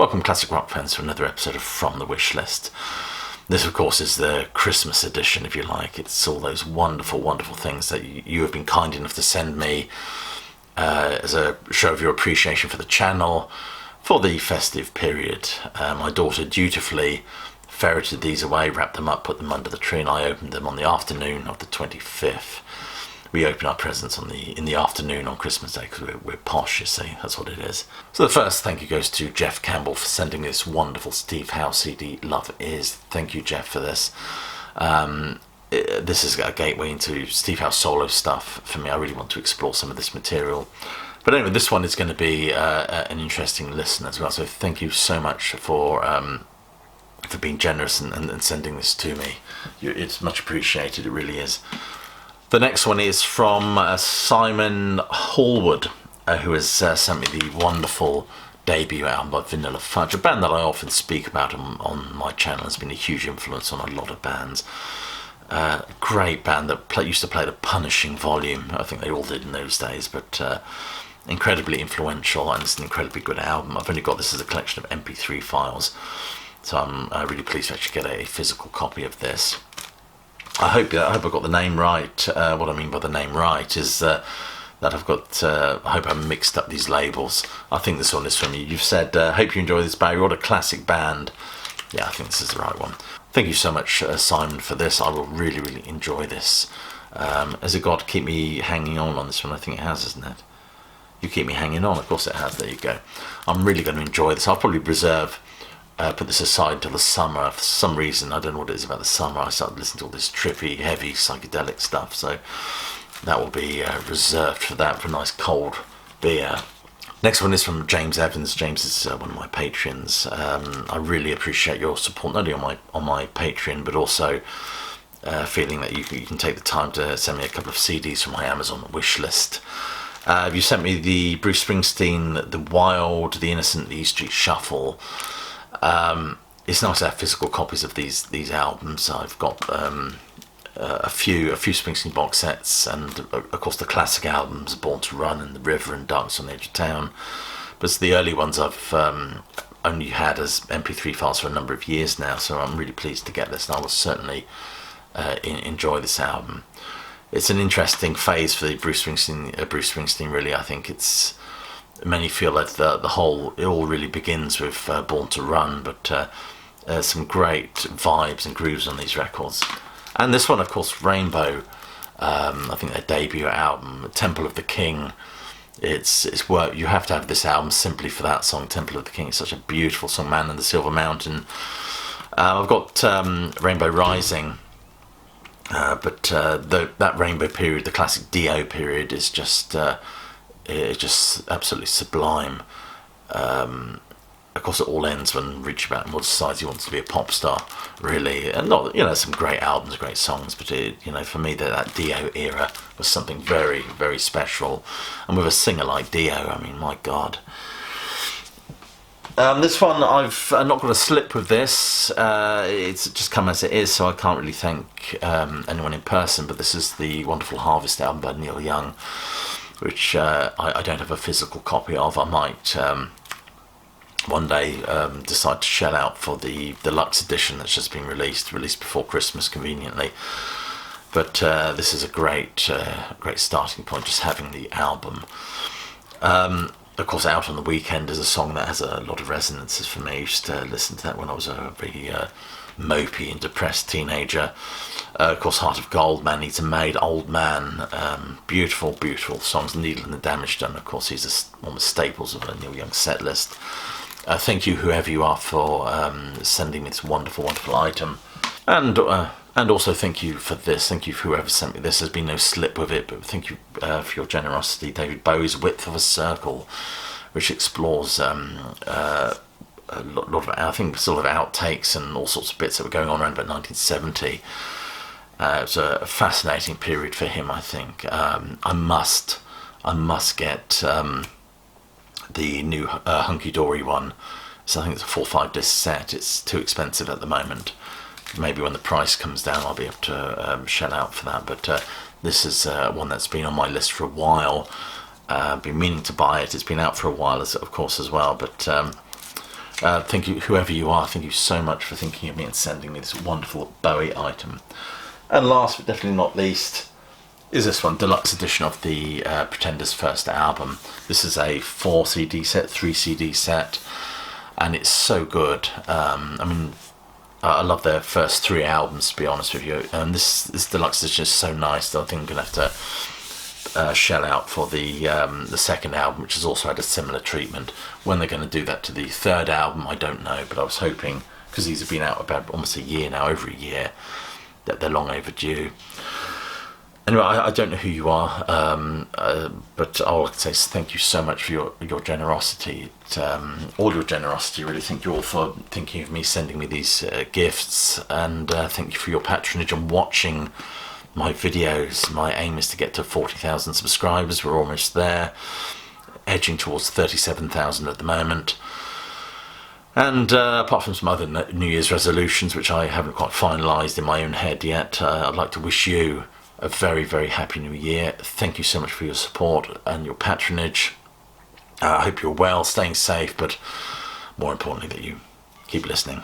Welcome Classic Rock fans to another episode of From the Wish List. This of course is the Christmas edition, if you like. It's all those wonderful, wonderful things that you have been kind enough to send me as a show of your appreciation for the channel, for the festive period. My daughter dutifully ferreted these away, wrapped them up, put them under the tree, and I opened them on the afternoon of the 25th. We open our presents in the afternoon on Christmas Day because we're posh, you see. That's what it is. So the first thank you goes to Jeff Campbell for sending this wonderful Steve Howe CD, Love Is. Thank you, Jeff, for this. This is a gateway into Steve Howe solo stuff for me. I really want to explore some of this material. But anyway, this one is going to be an interesting listen as well. So thank you so much for being generous and sending this to me. It's much appreciated, it really is. The next one is from Simon Hallwood, who has sent me the wonderful debut album by Vanilla Fudge, a band that I often speak about on my channel. Has been a huge influence on a lot of bands. Great band that used to play the Punishing Volume. I think they all did in those days, but incredibly influential, and it's an incredibly good album. I've only got this as a collection of MP3 files, so I'm really pleased to actually get a physical copy of this. I hope I got the name right. What I mean by the name right is that I've got. I hope I mixed up these labels. I think this one is from you. You've said, "Hope you enjoy this, Barry. What a classic band." Yeah, I think this is the right one. Thank you so much, Simon, for this. I will really, really enjoy this. Has it got to keep me hanging on this one? I think it has, isn't it? You keep me hanging on. Of course it has. There you go. I'm really going to enjoy this. I'll probably put this aside until the summer. For some reason, I don't know what it is about the summer, I started listening to all this trippy, heavy, psychedelic stuff, so that will be reserved for that, for a nice cold beer. Next one is from James Evans. James is one of my patrons. I really appreciate your support, not only on my Patreon, but also feeling that you can take the time to send me a couple of CDs from my Amazon wish list. You sent me the Bruce Springsteen, The Wild, The Innocent, The E Street Shuffle. It's nice to have physical copies of these albums. I've got a few Springsteen box sets, and of course the classic albums, Born to Run and The River and Darkness on the Edge of Town. But it's the early ones I've only had as MP3 files for a number of years now, so I'm really pleased to get this, and I will certainly enjoy this album. It's an interesting phase for the Bruce Springsteen, really. I think it's... Many feel that it all really begins with Born to Run, but some great vibes and grooves on these records. And this one, of course, Rainbow, I think their debut album, Temple of the King. It's work. You have to have this album simply for that song, Temple of the King. It's such a beautiful song, Man in the Silver Mountain. I've got Rainbow Rising, but that Rainbow period, the classic Dio period, is just... it's just absolutely sublime. Of course, it all ends when Richie Blackmore decides he wants to be a pop star, really. And not, some great albums, great songs, but for me, that Dio era was something very, very special. And with a singer like Dio, I mean, my God. This one, I've not got a slip with this. It's just come as it is, so I can't really thank anyone in person. But this is the wonderful Harvest album by Neil Young, which I don't have a physical copy of. I might one day decide to shell out for the deluxe edition that's just been released before Christmas, conveniently. But this is a great starting point, just having the album. Of course, Out on the Weekend is a song that has a lot of resonances for me. I used to listen to that when I was a very mopey and depressed teenager. Of course, Heart of Gold, Man Needs a Maid, Old Man, beautiful, beautiful songs. Needle and the Damage Done, of course, he's one of the staples of a Neil Young set list. Thank you, whoever you are, for sending me this wonderful, wonderful item. And also thank you for this. Thank you for whoever sent me this. There's been no slip with it, but thank you for your generosity. David Bowie's Width of a Circle, which explores a lot of, I think, sort of outtakes and all sorts of bits that were going on around about 1970. It was a fascinating period for him, I think. I must get the new Hunky Dory one. So I think it's a 4 or 5 disc set. It's too expensive at the moment. Maybe when the price comes down, I'll be able to shell out for that. But this is one that's been on my list for a while. Been meaning to buy it. It's been out for a while, of course, as well. But Thank you, whoever you are. Thank you so much for thinking of me and sending me this wonderful Bowie item. And last but definitely not least is this one, deluxe edition of the Pretenders' first album. This is a 4 CD set, 3 CD set, and it's so good. I mean, I love their first 3 albums, to be honest with you, and this deluxe edition is so nice that I think I'm going to have to shell out for the second album, which has also had a similar treatment. When they're going to do that to the third album, I don't know, but I was hoping, because these have been out about almost a year now, over a year, that they're long overdue. Anyway, I don't know who you are, but all I can say is thank you so much for your generosity, all your generosity, really. Thank you all for thinking of me, sending me these gifts, and thank you for your patronage and watching my videos. My aim is to get to 40,000 subscribers. We're almost there, edging towards 37,000 at the moment. And apart from some other New Year's resolutions, which I haven't quite finalised in my own head yet, I'd like to wish you a very, very happy new year. Thank you so much for your support and your patronage. I hope you're well, staying safe, but more importantly that you keep listening.